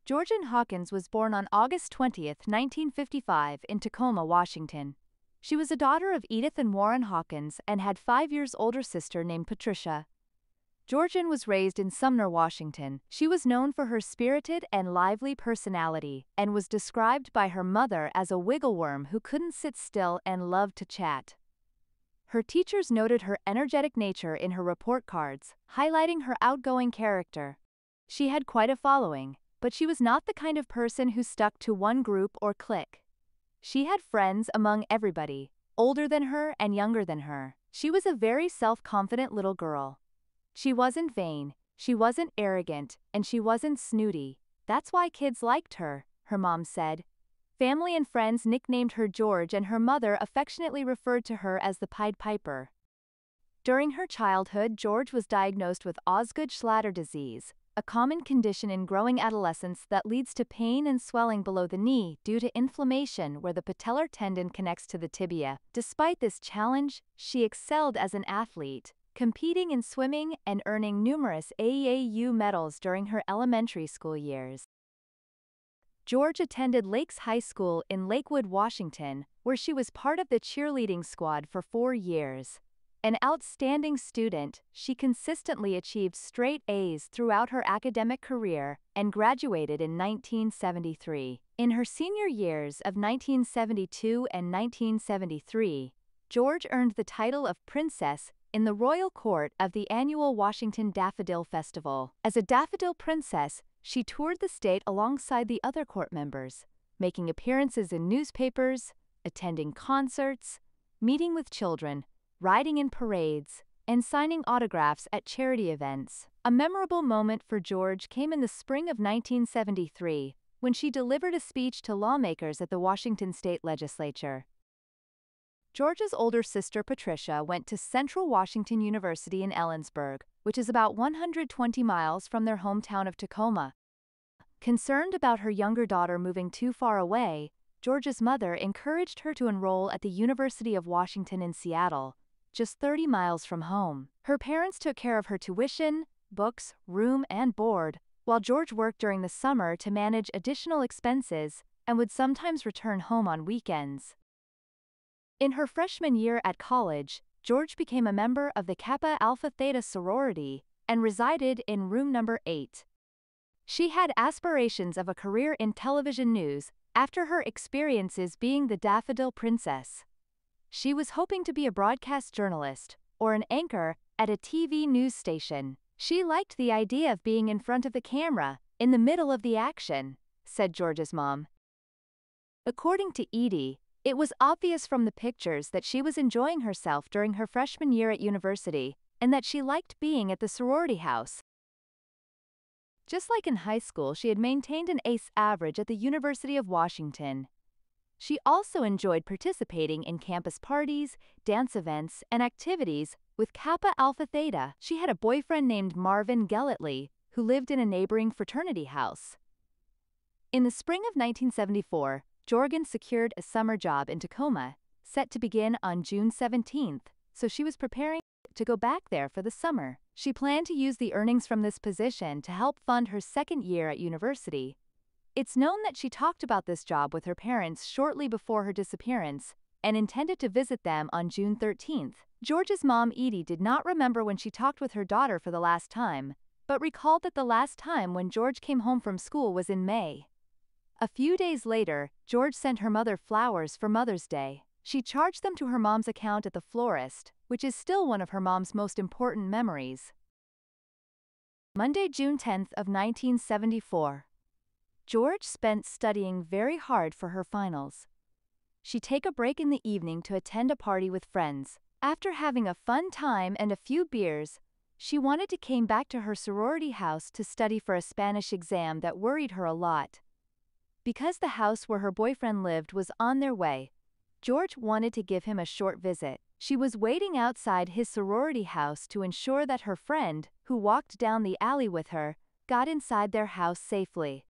Georgann Hawkins was born on August 20, 1955, in Tacoma, Washington. She was a daughter of Edith and Warren Hawkins and had 5 years older sister named Patricia. Georgann was raised in Sumner, Washington. She was known for her spirited and lively personality and was described by her mother as a wiggle worm who couldn't sit still and loved to chat. Her teachers noted her energetic nature in her report cards, highlighting her outgoing character. She had quite a following, but she was not the kind of person who stuck to one group or clique. She had friends among everybody, older than her and younger than her. She was a very self-confident little girl. She wasn't vain, she wasn't arrogant, and she wasn't snooty. That's why kids liked her, her mom said. Family and friends nicknamed her George, and her mother affectionately referred to her as the Pied Piper. During her childhood, George was diagnosed with Osgood-Schlatter disease, a common condition in growing adolescence that leads to pain and swelling below the knee due to inflammation where the patellar tendon connects to the tibia. Despite this challenge, she excelled as an athlete, competing in swimming and earning numerous AAU medals during her elementary school years. George attended Lakes High School in Lakewood, Washington, where she was part of the cheerleading squad for 4 years. An outstanding student, she consistently achieved straight A's throughout her academic career and graduated in 1973. In her senior years of 1972 and 1973, George earned the title of Princess in the Royal Court of the annual Washington Daffodil Festival. As a Daffodil Princess, she toured the state alongside the other court members, making appearances in newspapers, attending concerts, meeting with children, riding in parades, and signing autographs at charity events. A memorable moment for George came in the spring of 1973, when she delivered a speech to lawmakers at the Washington State Legislature. George's older sister Patricia went to Central Washington University in Ellensburg, which is about 120 miles from their hometown of Tacoma. Concerned about her younger daughter moving too far away, George's mother encouraged her to enroll at the University of Washington in Seattle, just 30 miles from home. Her parents took care of her tuition, books, room, and board, while George worked during the summer to manage additional expenses and would sometimes return home on weekends. In her freshman year at college, George became a member of the Kappa Alpha Theta sorority and resided in room number 8. She had aspirations of a career in television news after her experiences being the Daffodil Princess. She was hoping to be a broadcast journalist or an anchor at a TV news station. She liked the idea of being in front of the camera, in the middle of the action, said George's mom. According to Edie, it was obvious from the pictures that she was enjoying herself during her freshman year at university and that she liked being at the sorority house. Just like in high school, she had maintained an ACE average at the University of Washington. She also enjoyed participating in campus parties, dance events, and activities with Kappa Alpha Theta. She had a boyfriend named Marvin Gelletley, who lived in a neighboring fraternity house. In the spring of 1974, Georgann secured a summer job in Tacoma, set to begin on June 17th, so she was preparing to go back there for the summer. She planned to use the earnings from this position to help fund her second year at university. It's known that she talked about this job with her parents shortly before her disappearance and intended to visit them on June 13th. George's mom, Edie, did not remember when she talked with her daughter for the last time, but recalled that the last time when George came home from school was in May. A few days later, George sent her mother flowers for Mother's Day. She charged them to her mom's account at the florist, which is still one of her mom's most important memories. Monday, June 10th of 1974. George spent studying very hard for her finals. She'd take a break in the evening to attend a party with friends. After having a fun time and a few beers, she wanted to came back to her sorority house to study for a Spanish exam that worried her a lot. Because the house where her boyfriend lived was on their way, George wanted to give him a short visit. She was waiting outside his sorority house to ensure that her friend, who walked down the alley with her, got inside their house safely.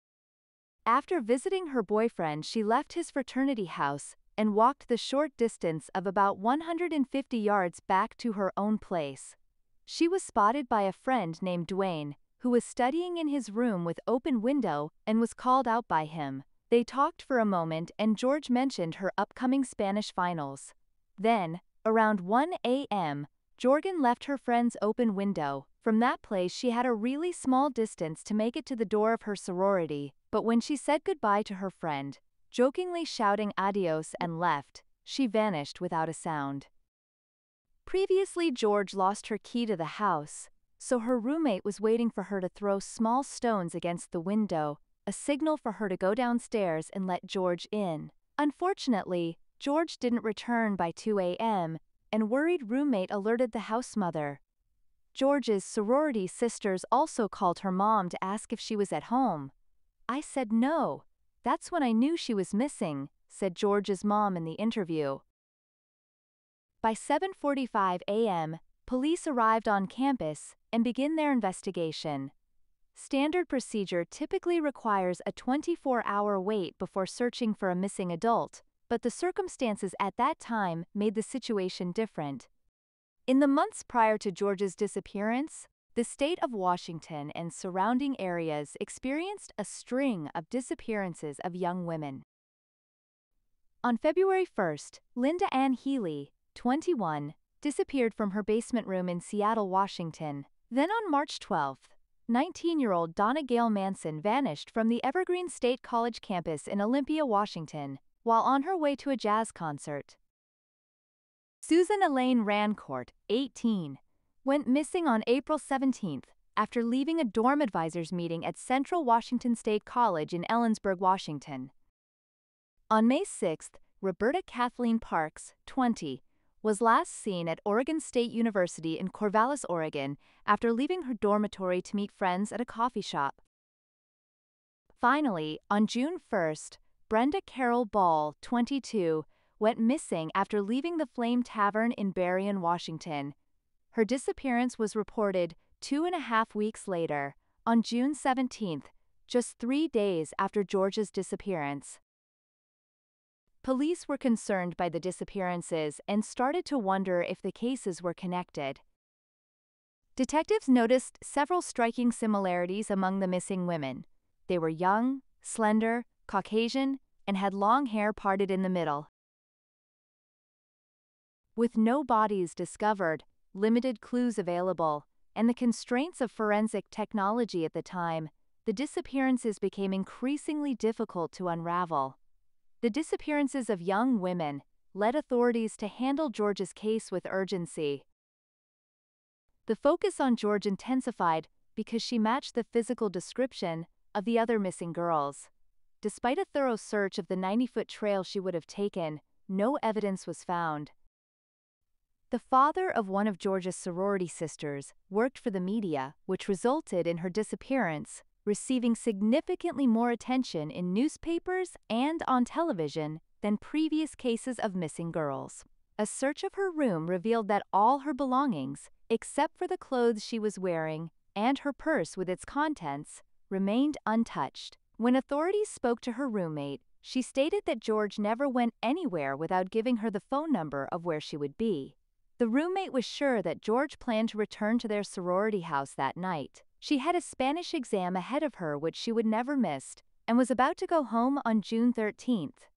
After visiting her boyfriend, she left his fraternity house and walked the short distance of about 150 yards back to her own place. She was spotted by a friend named Dwayne, who was studying in his room with open window and was called out by him. They talked for a moment and George mentioned her upcoming Spanish finals. Then, around 1 a.m., Georgann left her friend's open window. From that place she had a really small distance to make it to the door of her sorority, but when she said goodbye to her friend, jokingly shouting adios and left, she vanished without a sound. Previously, George lost her key to the house, so her roommate was waiting for her to throw small stones against the window, a signal for her to go downstairs and let George in. Unfortunately, George didn't return by 2 a.m., and worried roommate alerted the house mother. George's sorority sisters also called her mom to ask if she was at home. "I said no. That's when I knew she was missing," said George's mom in the interview. By 7:45 a.m., police arrived on campus and began their investigation. Standard procedure typically requires a 24-hour wait before searching for a missing adult, but the circumstances at that time made the situation different. In the months prior to George's disappearance, the state of Washington and surrounding areas experienced a string of disappearances of young women. On February 1st, Linda Ann Healy, 21, disappeared from her basement room in Seattle, Washington. Then on March 12th, 19-year-old Donna Gail Manson vanished from the Evergreen State College campus in Olympia, Washington, while on her way to a jazz concert. Susan Elaine Rancourt, 18, went missing on April 17th after leaving a dorm advisors meeting at Central Washington State College in Ellensburg, Washington. On May 6th, Roberta Kathleen Parks, 20, was last seen at Oregon State University in Corvallis, Oregon, after leaving her dormitory to meet friends at a coffee shop. Finally, on June 1st, Brenda Carol Ball, 22, went missing after leaving the Flame Tavern in Berrien, Washington. Her disappearance was reported 2.5 weeks later, on June 17th, just 3 days after George's disappearance. Police were concerned by the disappearances and started to wonder if the cases were connected. Detectives noticed several striking similarities among the missing women. They were young, slender, Caucasian, and had long hair parted in the middle. With no bodies discovered, limited clues available, and the constraints of forensic technology at the time, the disappearances became increasingly difficult to unravel. The disappearances of young women led authorities to handle George's case with urgency. The focus on George intensified because she matched the physical description of the other missing girls. Despite a thorough search of the 90-foot trail she would have taken, no evidence was found. The father of one of George's sorority sisters worked for the media, which resulted in her disappearance receiving significantly more attention in newspapers and on television than previous cases of missing girls. A search of her room revealed that all her belongings, except for the clothes she was wearing and her purse with its contents, remained untouched. When authorities spoke to her roommate, she stated that George never went anywhere without giving her the phone number of where she would be. The roommate was sure that George planned to return to their sorority house that night. She had a Spanish exam ahead of her which she would never miss, and was about to go home on June 13th.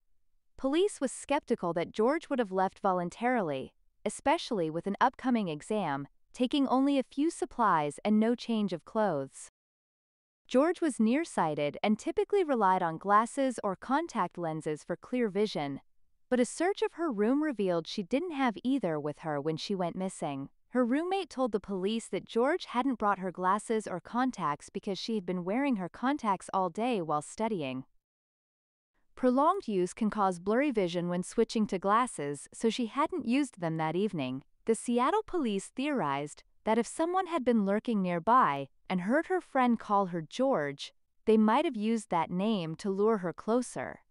Police was skeptical that George would have left voluntarily, especially with an upcoming exam, taking only a few supplies and no change of clothes. George was nearsighted and typically relied on glasses or contact lenses for clear vision, but a search of her room revealed she didn't have either with her when she went missing. Her roommate told the police that George hadn't brought her glasses or contacts because she had been wearing her contacts all day while studying. Prolonged use can cause blurry vision when switching to glasses, so she hadn't used them that evening. The Seattle police theorized that if someone had been lurking nearby and heard her friend call her George, they might have used that name to lure her closer.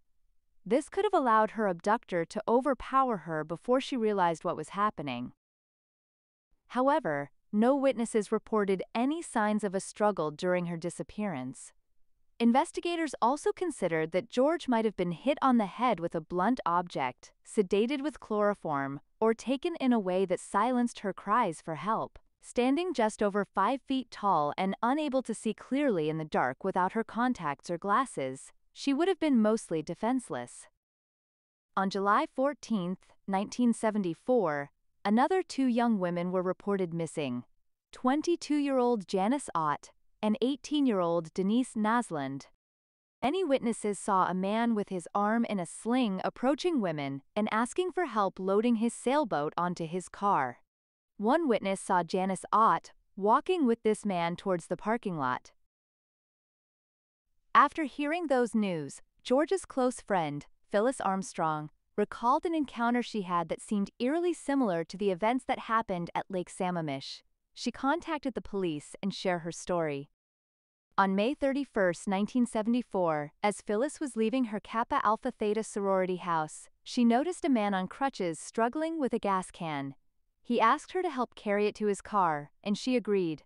This could have allowed her abductor to overpower her before she realized what was happening. However, no witnesses reported any signs of a struggle during her disappearance. Investigators also considered that George might have been hit on the head with a blunt object, sedated with chloroform, or taken in a way that silenced her cries for help. Standing just over 5 feet tall and unable to see clearly in the dark without her contacts or glasses, she would have been mostly defenseless. On July 14, 1974, another 2 young women were reported missing: 22-year-old Janice Ott and 18-year-old Denise Nasland. Many witnesses saw a man with his arm in a sling approaching women and asking for help loading his sailboat onto his car. One witness saw Janice Ott walking with this man towards the parking lot. After hearing those news, George's close friend, Phyllis Armstrong, recalled an encounter she had that seemed eerily similar to the events that happened at Lake Sammamish. She contacted the police and shared her story. On May 31, 1974, as Phyllis was leaving her Kappa Alpha Theta sorority house, she noticed a man on crutches struggling with a gas can. He asked her to help carry it to his car, and she agreed.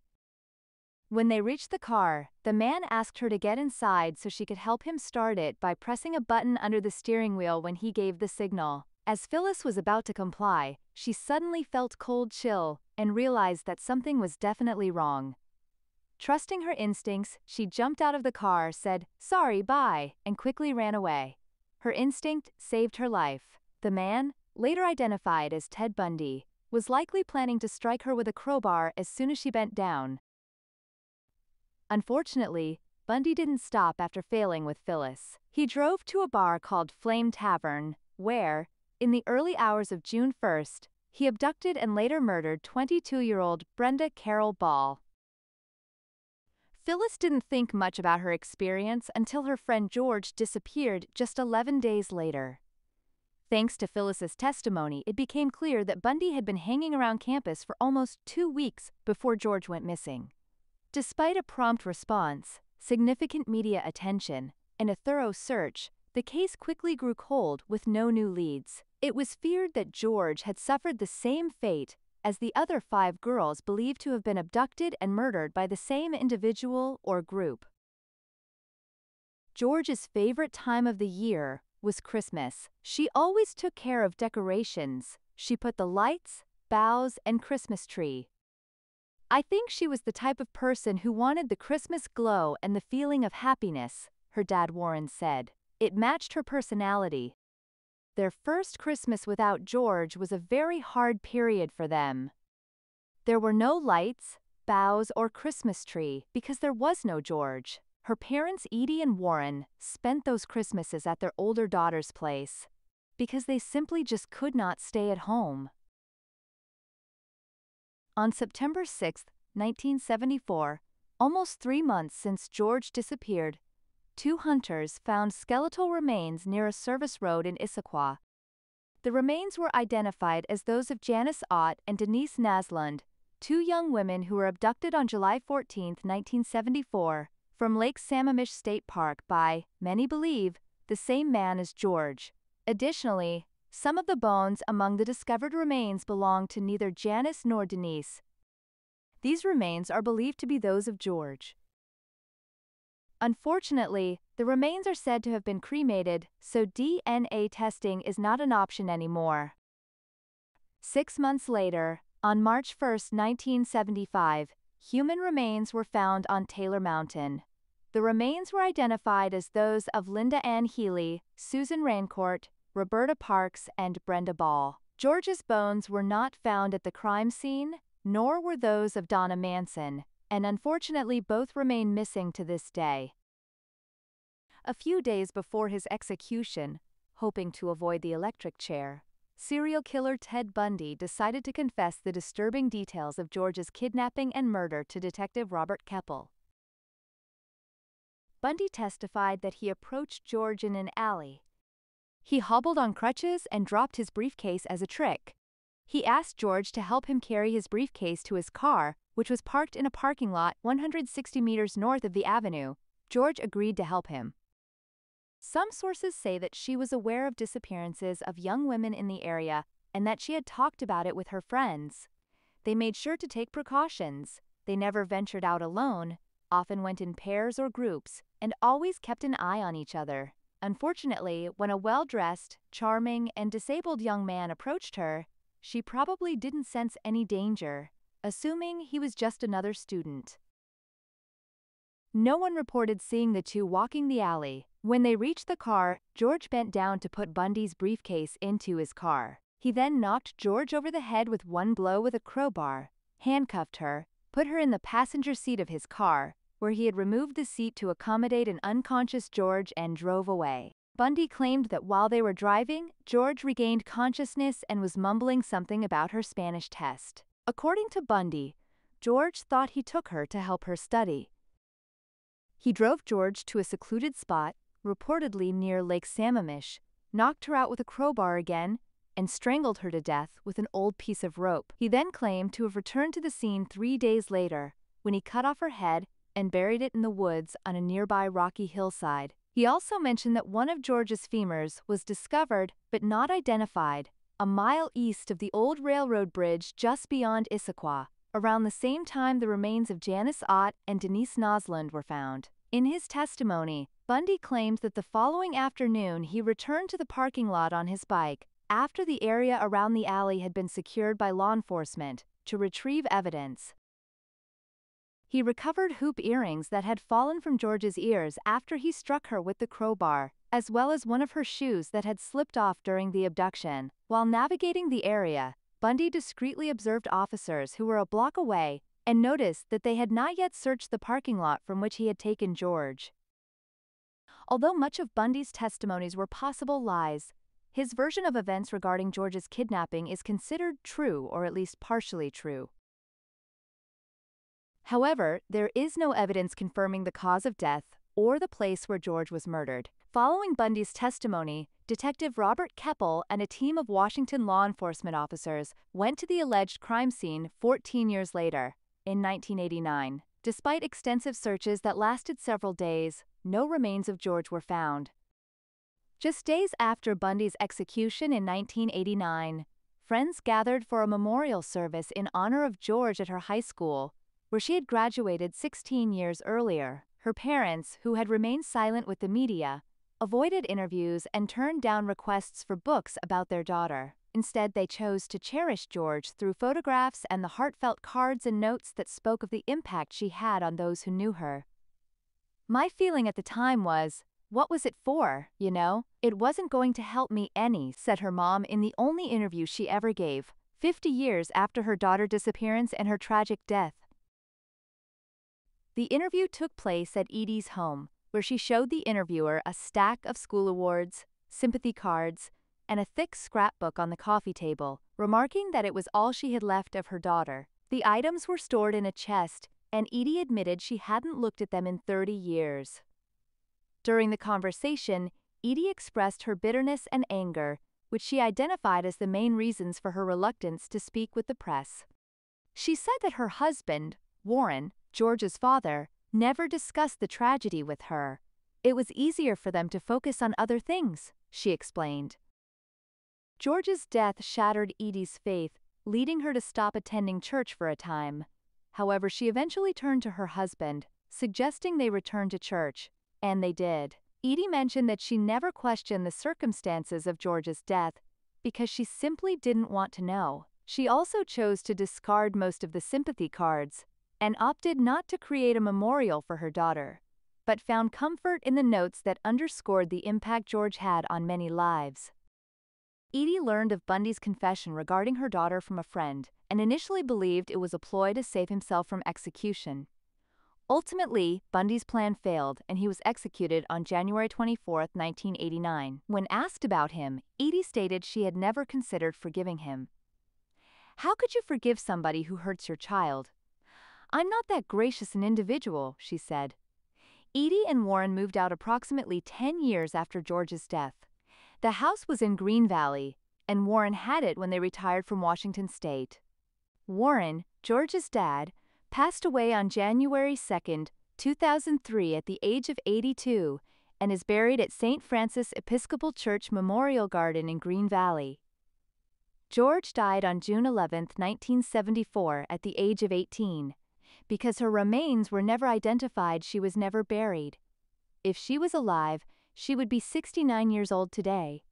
When they reached the car, the man asked her to get inside so she could help him start it by pressing a button under the steering wheel when he gave the signal. As Phyllis was about to comply, she suddenly felt cold chill and realized that something was definitely wrong. Trusting her instincts, she jumped out of the car, said, "Sorry, bye," and quickly ran away. Her instinct saved her life. The man, later identified as Ted Bundy, was likely planning to strike her with a crowbar as soon as she bent down. Unfortunately, Bundy didn't stop after failing with Phyllis. He drove to a bar called Flame Tavern, where, in the early hours of June 1, he abducted and later murdered 22-year-old Brenda Carroll Ball. Phyllis didn't think much about her experience until her friend George disappeared just 11 days later. Thanks to Phyllis's testimony, it became clear that Bundy had been hanging around campus for almost 2 weeks before George went missing. Despite a prompt response, significant media attention, and a thorough search, the case quickly grew cold with no new leads. It was feared that George had suffered the same fate as the other 5 girls believed to have been abducted and murdered by the same individual or group. George's favorite time of the year was Christmas. She always took care of decorations. She put the lights, boughs, and Christmas tree. "I think she was the type of person who wanted the Christmas glow and the feeling of happiness," her dad Warren said. "It matched her personality." Their first Christmas without George was a very hard period for them. There were no lights, boughs, or Christmas tree because there was no George. Her parents, Edie and Warren, spent those Christmases at their older daughter's place because they simply just could not stay at home. On September 6, 1974, almost 3 months since George disappeared, 2 hunters found skeletal remains near a service road in Issaquah. The remains were identified as those of Janice Ott and Denise Nasland, 2 young women who were abducted on July 14, 1974, from Lake Sammamish State Park by, many believe, the same man as George. Additionally, some of the bones among the discovered remains belong to neither Janice nor Denise. These remains are believed to be those of George. Unfortunately, the remains are said to have been cremated, so DNA testing is not an option anymore. 6 months later, on March 1, 1975, human remains were found on Taylor Mountain. The remains were identified as those of Linda Ann Healy, Susan Rancourt, Roberta Parks, and Brenda Ball. George's bones were not found at the crime scene, nor were those of Donna Manson, and unfortunately both remain missing to this day. A few days before his execution, hoping to avoid the electric chair, serial killer Ted Bundy decided to confess the disturbing details of George's kidnapping and murder to Detective Robert Keppel. Bundy testified that he approached George in an alley. He hobbled on crutches and dropped his briefcase as a trick. He asked George to help him carry his briefcase to his car, which was parked in a parking lot 160 meters north of the avenue. George agreed to help him. Some sources say that she was aware of disappearances of young women in the area and that she had talked about it with her friends. They made sure to take precautions. They never ventured out alone, often went in pairs or groups, and always kept an eye on each other. Unfortunately, when a well-dressed, charming, and disabled young man approached her, she probably didn't sense any danger. assuming he was just another student. No one reported seeing the two walking the alley. When they reached the car, George bent down to put Bundy's briefcase into his car. He then knocked George over the head with one blow with a crowbar, handcuffed her, put her in the passenger seat of his car, where he had removed the seat to accommodate an unconscious George, and drove away. Bundy claimed that while they were driving, George regained consciousness and was mumbling something about her Spanish test. According to Bundy, George thought he took her to help her study. He drove George to a secluded spot, reportedly near Lake Sammamish, knocked her out with a crowbar again, and strangled her to death with an old piece of rope. He then claimed to have returned to the scene 3 days later, when he cut off her head and buried it in the woods on a nearby rocky hillside. He also mentioned that one of George's femurs was discovered, but not identified, a mile east of the old railroad bridge just beyond Issaquah. Around the same time, the remains of Janice Ott and Denise Nosland were found. In his testimony, Bundy claimed that the following afternoon he returned to the parking lot on his bike, after the area around the alley had been secured by law enforcement, to retrieve evidence. He recovered hoop earrings that had fallen from George's ears after he struck her with the crowbar, as well as one of her shoes that had slipped off during the abduction. While navigating the area, Bundy discreetly observed officers who were a block away and noticed that they had not yet searched the parking lot from which he had taken George. Although much of Bundy's testimonies were possible lies, his version of events regarding George's kidnapping is considered true, or at least partially true. However, there is no evidence confirming the cause of death or the place where George was murdered. Following Bundy's testimony, Detective Robert Keppel and a team of Washington law enforcement officers went to the alleged crime scene 14 years later, in 1989. Despite extensive searches that lasted several days, no remains of George were found. Just days after Bundy's execution in 1989, friends gathered for a memorial service in honor of George at her high school, where she had graduated 16 years earlier. Her parents, who had remained silent with the media, avoided interviews and turned down requests for books about their daughter. Instead, they chose to cherish George through photographs and the heartfelt cards and notes that spoke of the impact she had on those who knew her. "My feeling at the time was, what was it for, you know? It wasn't going to help me any," said her mom in the only interview she ever gave, 50 years after her daughter's disappearance and her tragic death. The interview took place at Edie's home, where she showed the interviewer a stack of school awards, sympathy cards, and a thick scrapbook on the coffee table, remarking that it was all she had left of her daughter. The items were stored in a chest, and Edie admitted she hadn't looked at them in 30 years. During the conversation, Edie expressed her bitterness and anger, which she identified as the main reasons for her reluctance to speak with the press. She said that her husband, Warren, George's father, never discussed the tragedy with her. It was easier for them to focus on other things, she explained. George's death shattered Edie's faith, leading her to stop attending church for a time. However, she eventually turned to her husband, suggesting they return to church, and they did. Edie mentioned that she never questioned the circumstances of George's death because she simply didn't want to know. She also chose to discard most of the sympathy cards and opted not to create a memorial for her daughter, but found comfort in the notes that underscored the impact George had on many lives. Edie learned of Bundy's confession regarding her daughter from a friend and initially believed it was a ploy to save himself from execution. Ultimately, Bundy's plan failed and he was executed on January 24, 1989. When asked about him, Edie stated she had never considered forgiving him. "How could you forgive somebody who hurts your child? I'm not that gracious an individual," she said. Edie and Warren moved out approximately 10 years after George's death. The house was in Green Valley, and Warren had it when they retired from Washington State. Warren, George's dad, passed away on January 2, 2003 at the age of 82 and is buried at St. Francis Episcopal Church Memorial Garden in Green Valley. George died on June 11, 1974 at the age of 18. Because her remains were never identified, she was never buried. If she was alive, she would be 69 years old today.